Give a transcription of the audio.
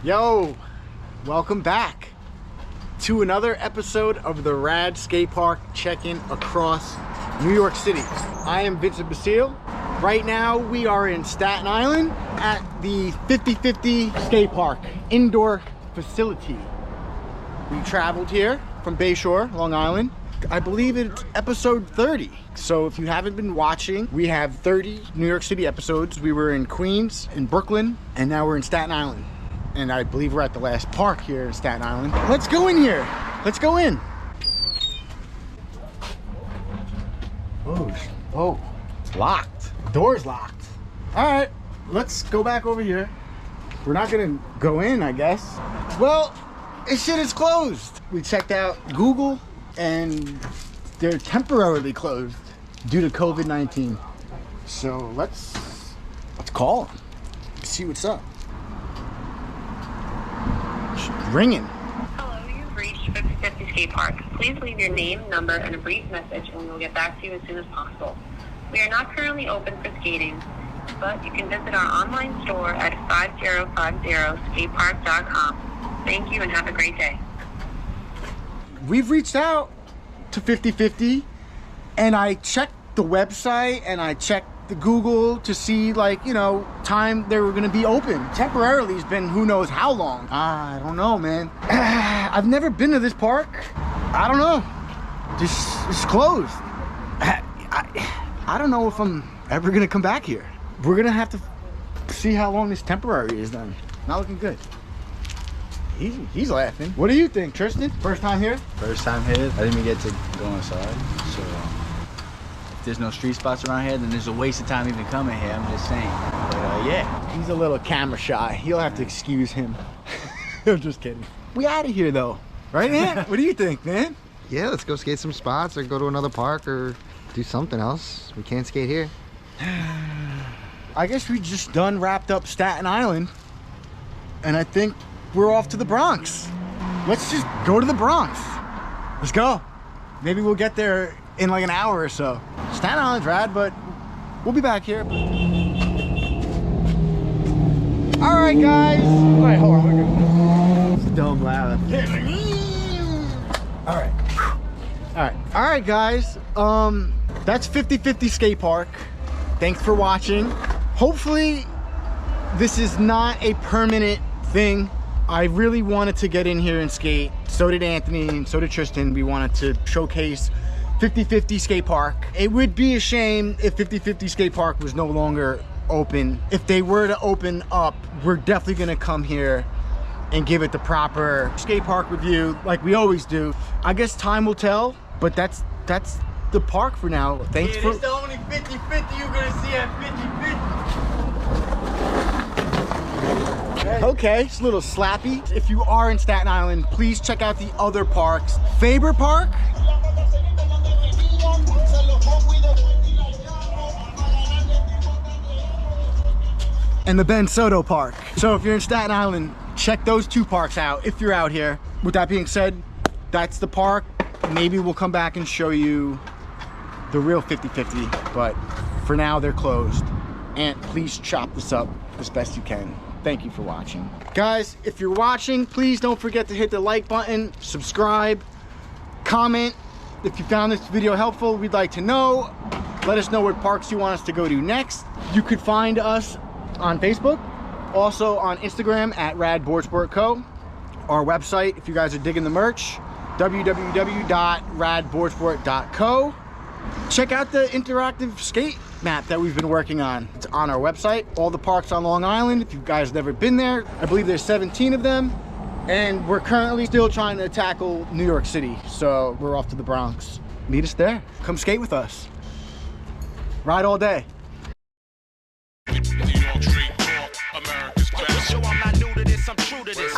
Yo, welcome back to another episode of the Rad Skate Park check-in across New York City. I am Vincent Basile. Right now we are in Staten Island at the 50/50 skate park indoor facility. We traveled here from Bayshore, Long Island. I believe it's episode 30. So if you haven't been watching, we have 30 New York City episodes. We were in Queens, in Brooklyn, and now we're in Staten Island. And I believe we're at the last park here in Staten Island. Let's go in here. Let's go in. Oh, it's locked. The door's locked. All right, let's go back over here. We're not gonna go in, I guess. Well, this shit is closed. We checked out Google and they're temporarily closed due to COVID-19. So let's call them. See what's up. Ringing. Hello, you've reached 50/50 Skate Park. Please leave your name, number, and a brief message, and we will get back to you as soon as possible. We are not currently open for skating, but you can visit our online store at 5050skatepark.com. Thank you and have a great day. We've reached out to 50/50, and I checked the website and I checked the Google to see, like, you know, time they were gonna be open. Temporarily it's been who knows how long. I don't know, man. I've never been to this park. I don't know. It's closed. I don't know if I'm ever gonna come back here. We're gonna have to see how long this temporary is then. Not looking good. He's laughing. What do you think, Tristan? First time here? First time here. I didn't even get to go inside. So if there's no street spots around here, then there's a waste of time even coming here. I'm just saying. But yeah. He's a little camera shy. You'll have to excuse him. I'm just kidding. We out of here though. Right, man? What do you think, man? Yeah, let's go skate some spots or go to another park or do something else. We can't skate here. I guess we just done wrapped up Staten Island. And I think we're off to the Bronx. Let's just go to the Bronx. Let's go. Maybe we'll get there in like an hour or so. Staten Island's rad, but we'll be back here. All right, guys. All right, hold on. It's dumb loud. All right, guys. That's 50/50 Skate Park. Thanks for watching. Hopefully, this is not a permanent thing. I really wanted to get in here and skate. So did Anthony and so did Tristan. We wanted to showcase 50/50 Skate Park. It would be a shame if 50/50 Skate Park was no longer open. If they were to open up, we're definitely gonna come here and give it the proper skate park review like we always do. I guess time will tell, but that's the park for now. Thanks for... It's the only 50/50 you're gonna see at 50/50. Okay, it's a little slappy. If you are in Staten Island, please check out the other parks. Faber Park. And the Ben Soto Park. So if you're in Staten Island, check those two parks out if you're out here. With that being said, that's the park. Maybe we'll come back and show you the real 50/50, but for now they're closed. And please chop this up as best you can. Thank you for watching. Guys, if you're watching, please don't forget to hit the like button, subscribe, comment. If you found this video helpful, we'd like to know. Let us know what parks you want us to go to next. You could find us on Facebook, also on Instagram at Rad Boardsport Co. Our website, if you guys are digging the merch, www.radboardsport.co. Check out the interactive skate map that we've been working on. It's on our website. All the parks on Long Island, if you guys have never been there. I believe there's 17 of them. And we're currently still trying to tackle New York City. So we're off to the Bronx. Meet us there. Come skate with us. Ride all day. So I'm not new to this, I'm true to this.